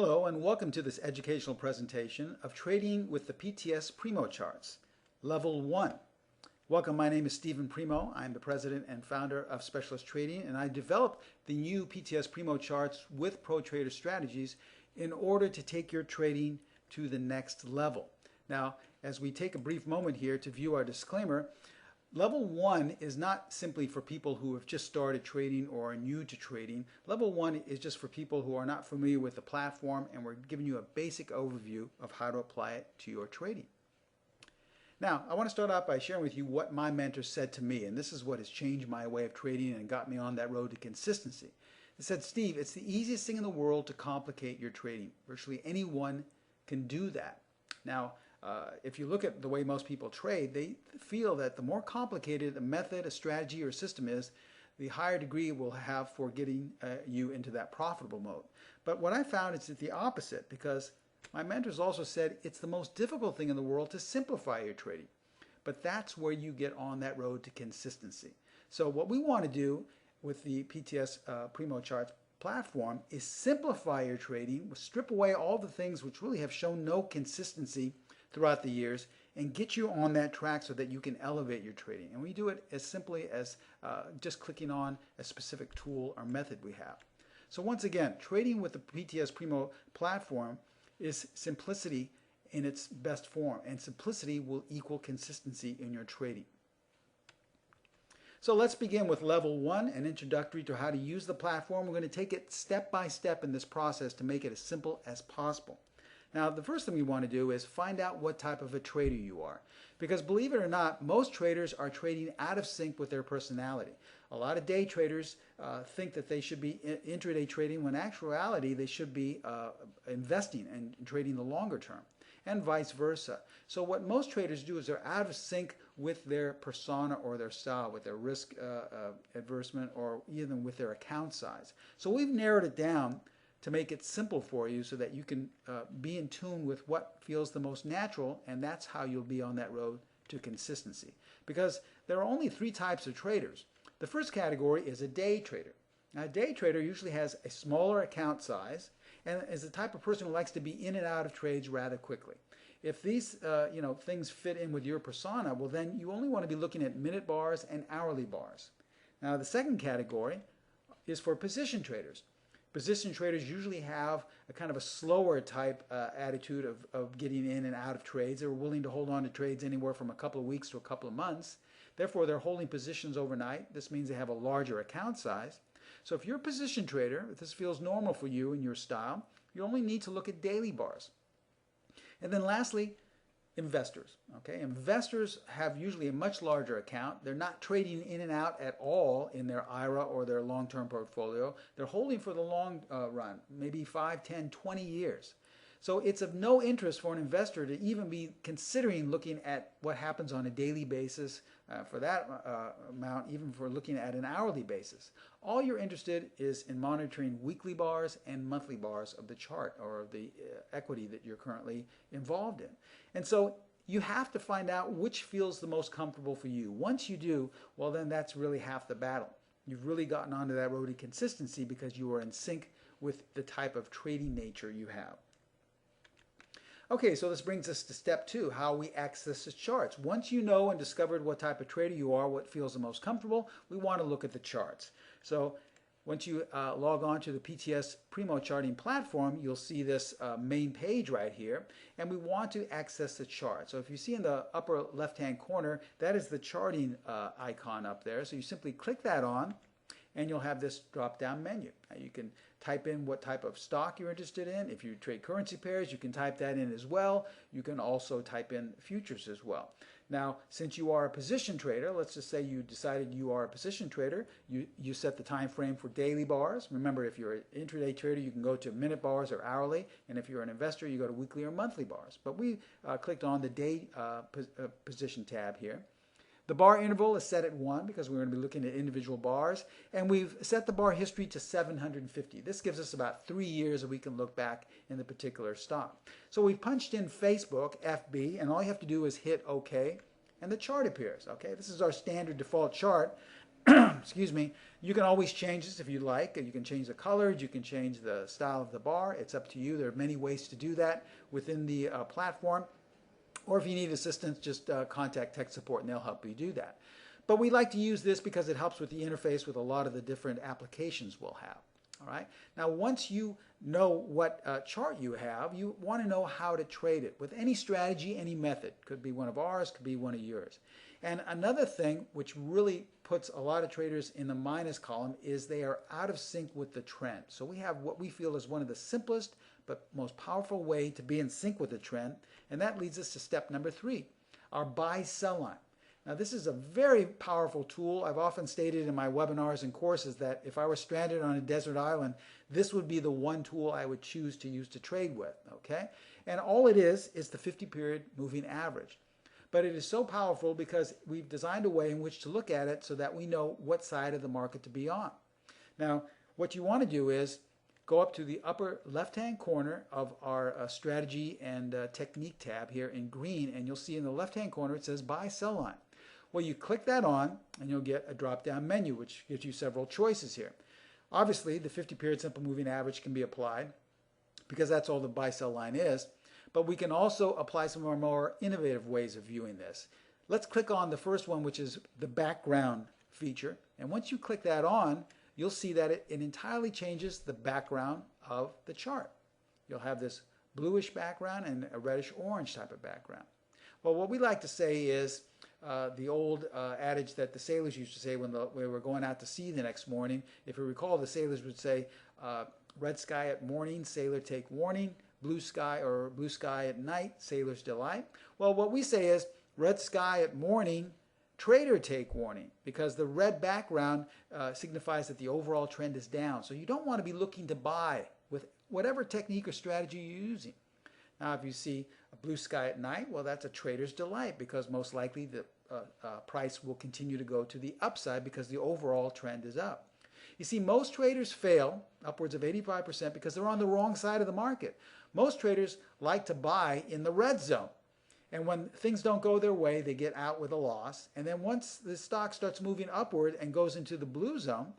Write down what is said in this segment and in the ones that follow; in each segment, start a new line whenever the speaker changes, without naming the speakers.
Hello and welcome to this educational presentation of trading with the PTS Primo charts, Level 1. Welcome, my name is Stephen Primo. I'm the president and founder of Specialist Trading, and I developed the new PTS Primo charts with Pro Trader strategies in order to take your trading to the next level. Now, as we take a brief moment here to view our disclaimer, Level 1 is not simply for people who have just started trading or are new to trading. Level 1 is just for people who are not familiar with the platform, and we're giving you a basic overview of how to apply it to your trading. Now, I want to start out by sharing with you what my mentor said to me, and this is what has changed my way of trading and got me on that road to consistency. He said, "Steve, it's the easiest thing in the world to complicate your trading. Virtually anyone can do that." Now, if you look at the way most people trade, they feel that the more complicated a method, a strategy, or a system is, the higher degree it will have for getting you into that profitable mode. But what I found is the opposite, because my mentors also said it's the most difficult thing in the world to simplify your trading. But that's where you get on that road to consistency. So what we want to do with the PTS Primo Charts platform is simplify your trading, strip away all the things which really have shown no consistency throughout the years, and get you on that track so that you can elevate your trading. And we do it as simply as just clicking on a specific tool or method we have. So once again, trading with the PTS Primo platform is simplicity in its best form, and simplicity will equal consistency in your trading. So let's begin with Level 1, an introductory to how to use the platform. We're going to take it step by step in this process to make it as simple as possible. Now, the first thing we want to do is find out what type of a trader you are. Because believe it or not, most traders are trading out of sync with their personality. A lot of day traders think that they should be intraday trading when in actuality they should be investing and trading the longer term, and vice versa. So what most traders do is they're out of sync with their persona or their style, with their risk adversement, or even with their account size. So we've narrowed it down to make it simple for you so that you can be in tune with what feels the most natural, and that's how you'll be on that road to consistency. Because there are only three types of traders. The first category is a day trader. Now, a day trader usually has a smaller account size and is the type of person who likes to be in and out of trades rather quickly. If these things fit in with your persona, well, then you only want to be looking at minute bars and hourly bars. Now, the second category is for position traders. Position traders usually have a kind of a slower type attitude of getting in and out of trades. They're willing to hold on to trades anywhere from a couple of weeks to a couple of months. Therefore, they're holding positions overnight. This means they have a larger account size. So if you're a position trader, if this feels normal for you and your style, you only need to look at daily bars. And then lastly, investors. Okay, investors have usually a much larger account. They're not trading in and out at all in their IRA or their long-term portfolio. They're holding for the long run, maybe 5, 10, 20 years. So it's of no interest for an investor to even be considering looking at what happens on a daily basis for that amount, even for looking at an hourly basis. All you're interested is in monitoring weekly bars and monthly bars of the chart or of the equity that you're currently involved in. And so you have to find out which feels the most comfortable for you. Once you do, well, then that's really half the battle. You've really gotten onto that road to consistency because you are in sync with the type of trading nature you have. Okay, so this brings us to step 2, how we access the charts. Once you know and discovered what type of trader you are, what feels the most comfortable, we want to look at the charts. So once you log on to the PTS Primo charting platform, you'll see this main page right here, and we want to access the chart. So if you see in the upper left-hand corner, that is the charting icon up there. So you simply click that on, and you'll have this drop-down menu. Now you can type in what type of stock you're interested in. If you trade currency pairs, you can type that in as well. You can also type in futures as well. Now, since you are a position trader, let's just say you decided you are a position trader, you set the time frame for daily bars. Remember, if you're an intraday trader, you can go to minute bars or hourly, and if you're an investor, you go to weekly or monthly bars. But we clicked on the day position tab here. The bar interval is set at 1 because we're going to be looking at individual bars, and we've set the bar history to 750. This gives us about 3 years that we can look back in the particular stock. So we've punched in Facebook, FB, and all you have to do is hit OK, and the chart appears. Okay, this is our standard default chart. excuse me, you can always change this if you like. You can change the colors, you can change the style of the bar. It's up to you. There are many ways to do that within the platform. Or if you need assistance, just contact tech support and they'll help you do that. But we like to use this because it helps with the interface with a lot of the different applications we'll have. All right. Now, once you know what chart you have, you want to know how to trade it with any strategy, any method. Could be one of ours, could be one of yours. And another thing which really puts a lot of traders in the minus column is they are out of sync with the trend. So we have what we feel is one of the simplest but most powerful way to be in sync with the trend, and that leads us to step number 3, our buy-sell line. Now, this is a very powerful tool. I've often stated in my webinars and courses that if I were stranded on a desert island, this would be the one tool I would choose to use to trade with, okay? And all it is the 50-period moving average. But it is so powerful because we've designed a way in which to look at it so that we know what side of the market to be on. Now, what you want to do is go up to the upper left-hand corner of our strategy and technique tab here in green, and you'll see in the left-hand corner it says buy-sell line. Well, you click that on, and you'll get a drop-down menu, which gives you several choices here. Obviously, the 50-period simple moving average can be applied because that's all the buy-sell line is, but we can also apply some of our more innovative ways of viewing this. Let's click on the first one, which is the background feature, and once you click that on, you'll see that it entirely changes the background of the chart. You'll have this bluish background and a reddish-orange type of background. Well, what we like to say is the old adage that the sailors used to say when we were going out to sea the next morning. If you recall, the sailors would say, red sky at morning, sailor take warning, blue sky at night, sailor's delight. Well, what we say is red sky at morning, trader take warning, because the red background signifies that the overall trend is down. So you don't want to be looking to buy with whatever technique or strategy you're using. Now, if you see a blue sky at night, well, that's a trader's delight because most likely the price will continue to go to the upside because the overall trend is up. You see, most traders fail, upwards of 85%, because they're on the wrong side of the market. Most traders like to buy in the red zone. And when things don't go their way, they get out with a loss. And then once the stock starts moving upward and goes into the blue zone,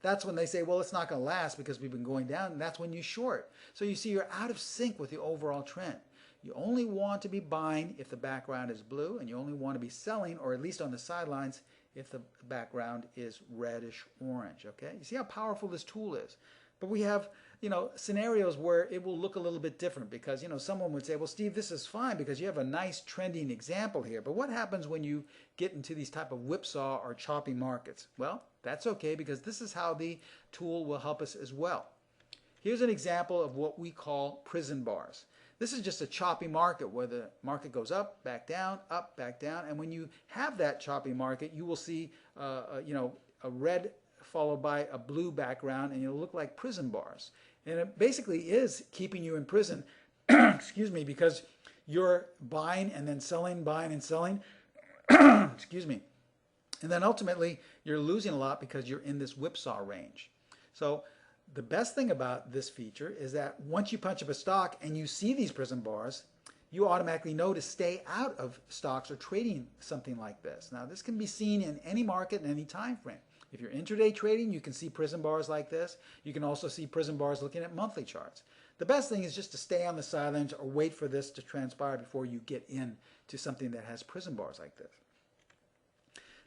that's when they say, well, it's not going to last because we've been going down, and that's when you short. So you see, you're out of sync with the overall trend. You only want to be buying if the background is blue, and you only want to be selling, or at least on the sidelines, if the background is reddish orange, okay? You see how powerful this tool is. But we have, scenarios where it will look a little bit different because, someone would say, well, Steve, this is fine because you have a nice trending example here. But what happens when you get into these type of whipsaw or choppy markets? Well, that's okay because this is how the tool will help us as well. Here's an example of what we call prison bars. This is just a choppy market where the market goes up, back down, and when you have that choppy market, you will see, a red followed by a blue background, and it'll look like prison bars. And it basically is keeping you in prison, excuse me, because you're buying and then selling, buying and selling, excuse me. And then ultimately, you're losing a lot because you're in this whipsaw range. So the best thing about this feature is that once you punch up a stock and you see these prison bars, you automatically know to stay out of stocks or trading something like this. Now, this can be seen in any market in any time frame. If you're intraday trading, you can see prison bars like this. You can also see prison bars looking at monthly charts. The best thing is just to stay on the sidelines or wait for this to transpire before you get into something that has prison bars like this.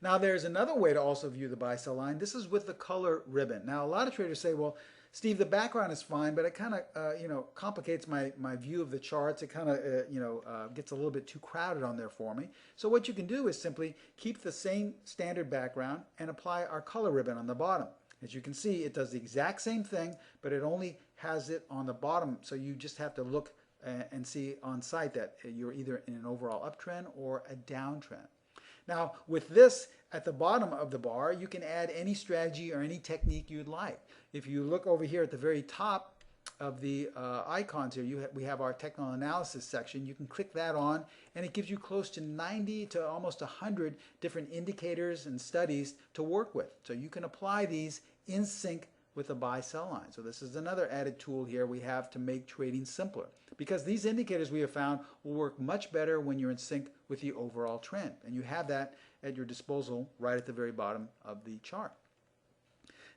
Now, there's another way to also view the buy-sell line. This is with the color ribbon. Now, a lot of traders say, well, Steve, the background is fine, but it kind of complicates my view of the charts. It kind of gets a little bit too crowded on there for me. So what you can do is simply keep the same standard background and apply our color ribbon on the bottom. As you can see, it does the exact same thing, but it only has it on the bottom. So you just have to look and see on site that you're either in an overall uptrend or a downtrend. Now, with this at the bottom of the bar, you can add any strategy or any technique you'd like. If you look over here at the very top of the icons here, we have our technical analysis section. You can click that on, and it gives you close to 90 to almost 100 different indicators and studies to work with. So you can apply these in sync with the buy-sell line. So this is another added tool here we have to make trading simpler, because these indicators we have found will work much better when you're in sync with the overall trend. And you have that at your disposal right at the very bottom of the chart.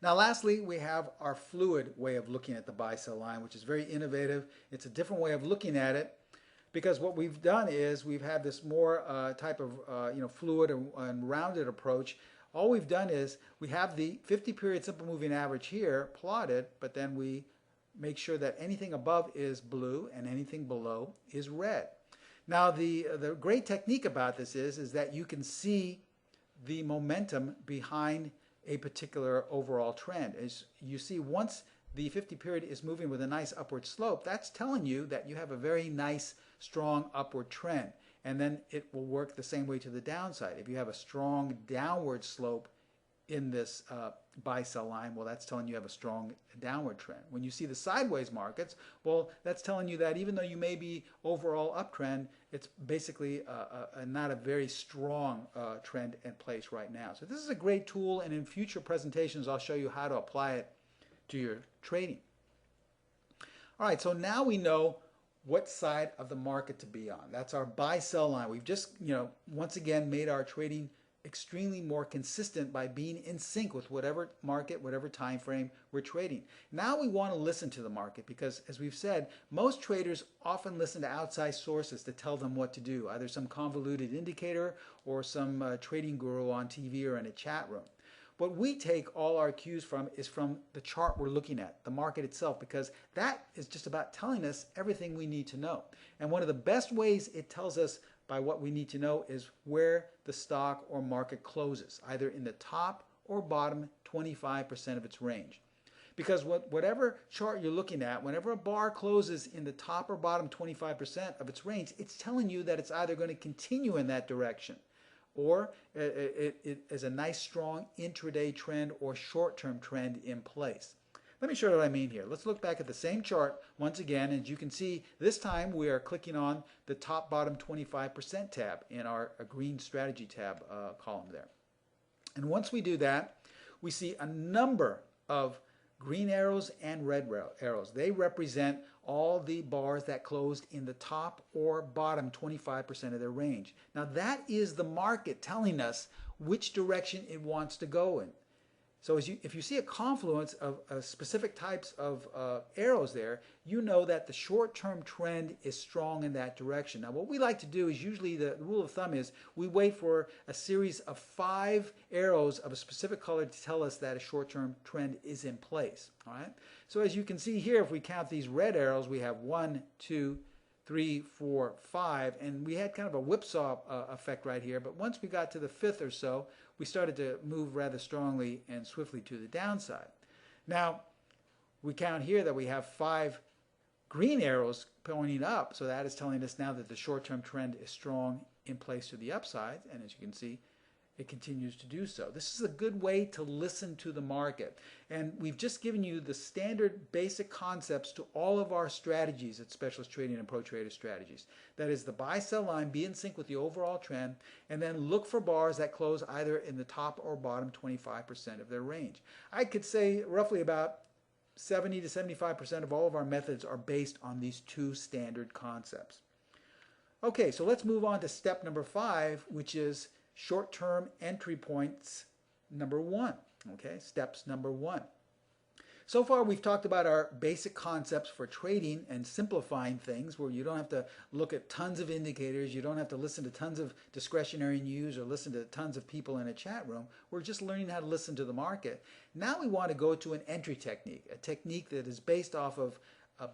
Now lastly, we have our fluid way of looking at the buy-sell line, which is very innovative. It's a different way of looking at it because what we've done is we've had this more type of fluid and rounded approach. All we've done is we have the 50-period simple moving average here plotted, but then we make sure that anything above is blue and anything below is red. Now the great technique about this is that you can see the momentum behind a particular overall trend. As you see, once the 50 period is moving with a nice upward slope, that's telling you that you have a very nice strong upward trend, and then it will work the same way to the downside. If you have a strong downward slope in this buy-sell line, well, that's telling you have a strong downward trend. When you see the sideways markets, well, that's telling you that even though you may be overall uptrend, it's basically not a very strong trend in place right now. So this is a great tool, and in future presentations, I'll show you how to apply it to your trading. All right, so now we know what side of the market to be on. That's our buy-sell line. We've just, once again made our trading extremely more consistent by being in sync with whatever market, whatever time frame we're trading. Now we want to listen to the market because, as we've said, most traders often listen to outside sources to tell them what to do, either some convoluted indicator or some trading guru on TV or in a chat room. What we take all our cues from is from the chart we're looking at, the market itself, because that is just about telling us everything we need to know. And one of the best ways it tells us by what we need to know is where the stock or market closes, either in the top or bottom 25% of its range. Because whatever chart you're looking at, whenever a bar closes in the top or bottom 25% of its range, it's telling you that it's either going to continue in that direction, or it is a nice strong intraday trend or short-term trend in place. Let me show you what I mean here. Let's look back at the same chart once again. As you can see, this time we are clicking on the top bottom 25% tab in our green strategy tab column there. And once we do that, we see a number of green arrows and red arrows. They represent all the bars that closed in the top or bottom 25% of their range. Now that is the market telling us which direction it wants to go in. So if you see a confluence of specific types of arrows there, you know that the short-term trend is strong in that direction. Now what we like to do is usually the rule of thumb is we wait for a series of 5 arrows of a specific color to tell us that a short-term trend is in place. All right. So as you can see here, if we count these red arrows, we have 1, 2, 3, 4, 5, and we had kind of a whipsaw effect right here. But once we got to the 5th or so, we started to move rather strongly and swiftly to the downside. Now, we count here that we have 5 green arrows pointing up, so that is telling us now that the short-term trend is strong in place to the upside, and as you can see, it continues to do so. This is a good way to listen to the market. And we've just given you the standard basic concepts to all of our strategies at Specialist Trading and Pro Trader Strategies. That is the buy-sell line, be in sync with the overall trend, and then look for bars that close either in the top or bottom 25% of their range. I could say roughly about 70 to 75% of all of our methods are based on these 2 standard concepts. Okay, so let's move on to step number 5, which is short-term entry points number 1. Okay, steps number 1. So far we've talked about our basic concepts for trading and simplifying things where you don't have to look at tons of indicators, you don't have to listen to tons of discretionary news or listen to tons of people in a chat room. We're just learning how to listen to the market. Now we want to go to an entry technique, a technique that is based off of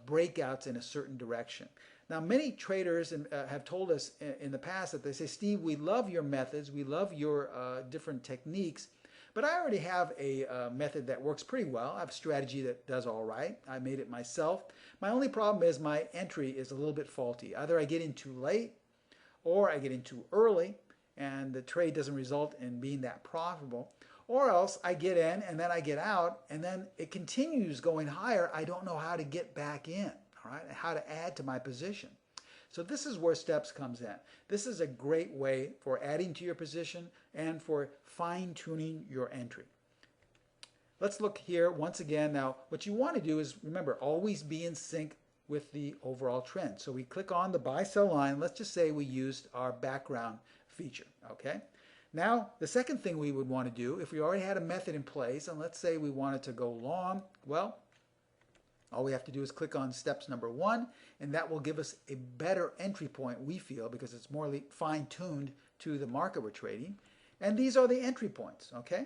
breakouts in a certain direction. Now, many traders have told us in the past that they say, Steve, we love your methods, we love your different techniques, but I already have a method that works pretty well. I have a strategy that does all right. I made it myself. My only problem is my entry is a little bit faulty. Either I get in too late or I get in too early and the trade doesn't result in being that profitable. Or else I get in and then I get out and then it continues going higher. I don't know how to get back in. All right, how to add to my position. So this is where steps comes in. This is a great way for adding to your position and for fine-tuning your entry. Let's look here once again. Now, what you want to do is, remember, always be in sync with the overall trend. So we click on the buy-sell line. Let's just say we used our background feature, okay? Now, the second thing we would want to do, if we already had a method in place, and let's say we wanted to go long, well, all we have to do is click on steps number 1, and that will give us a better entry point, we feel, because it's more fine-tuned to the market we're trading. And these are the entry points, okay?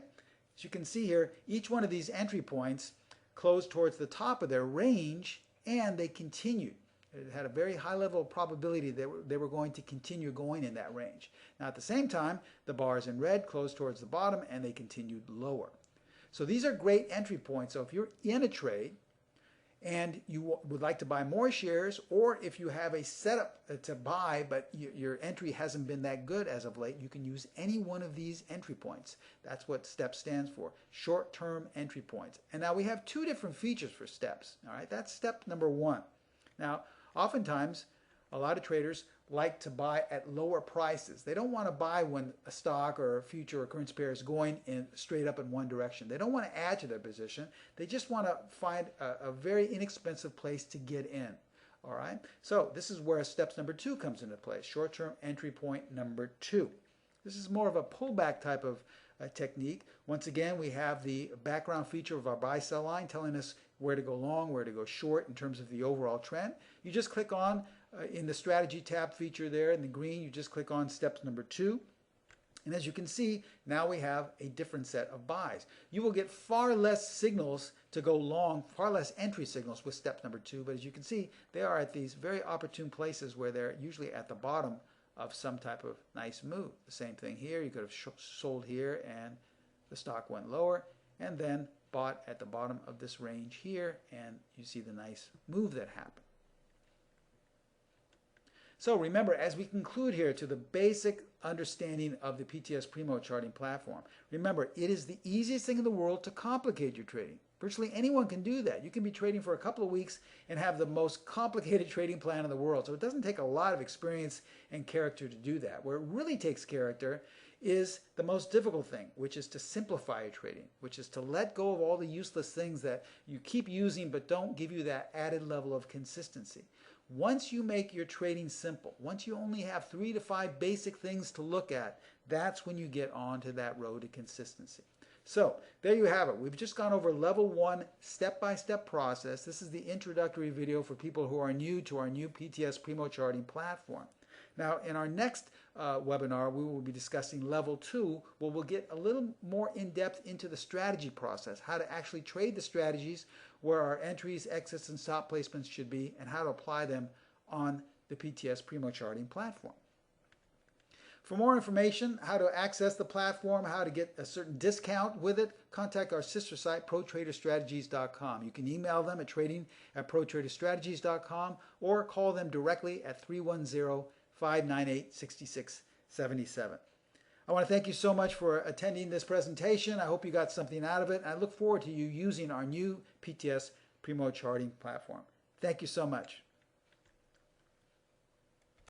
As you can see here, each one of these entry points closed towards the top of their range, and they continued. It had a very high level of probability that they were going to continue going in that range. Now, at the same time, the bars in red closed towards the bottom, and they continued lower. So these are great entry points. So if you're in a trade, and you would like to buy more shares, or if you have a setup to buy but your entry hasn't been that good as of late, you can use any one of these entry points. That's what STEP stands for, short-term entry points. And now we have 2 different features for STEPs. All right, that's step number 1. Now, oftentimes, a lot of traders like to buy at lower prices. They don't want to buy when a stock or a future or currency pair is going in straight up in one direction. They don't want to add to their position. They just want to find a very inexpensive place to get in. All right. So this is where steps number 2 comes into play. Short-term entry point number 2. This is more of a pullback type of technique. Once again, we have the background feature of our buy-sell line telling us where to go long, where to go short in terms of the overall trend. You just click on in the strategy tab feature there in the green, you just click on steps number 2. And as you can see, now we have a different set of buys. You will get far less signals to go long, far less entry signals with step number 2. But as you can see, they are at these very opportune places where they're usually at the bottom of some type of nice move. The same thing here. You could have sold here and the stock went lower, and then bought at the bottom of this range here, and you see the nice move that happened. So remember, as we conclude here to the basic understanding of the PTS Primo charting platform, remember, it is the easiest thing in the world to complicate your trading. Virtually anyone can do that. You can be trading for a couple of weeks and have the most complicated trading plan in the world. So it doesn't take a lot of experience and character to do that. Where it really takes character is the most difficult thing, which is to simplify your trading, which is to let go of all the useless things that you keep using but don't give you that added level of consistency. Once you make your trading simple, once you only have 3 to 5 basic things to look at, that's when you get onto that road to consistency. So there you have it. We've just gone over level 1 step-by-step process. This is the introductory video for people who are new to our new PTS Primo charting platform. Now, in our next webinar, we will be discussing level 2, where we'll get a little more in-depth into the strategy process, how to actually trade the strategies, where our entries, exits, and stop placements should be, and how to apply them on the PTS Primo charting platform. For more information, how to access the platform, how to get a certain discount with it, contact our sister site, protraderstrategies.com. You can email them at trading@protraderstrategies.com or call them directly at 310-598-6677. I want to thank you so much for attending this presentation. I hope you got something out of it. I look forward to you using our new PTS Primo charting platform. Thank you so much.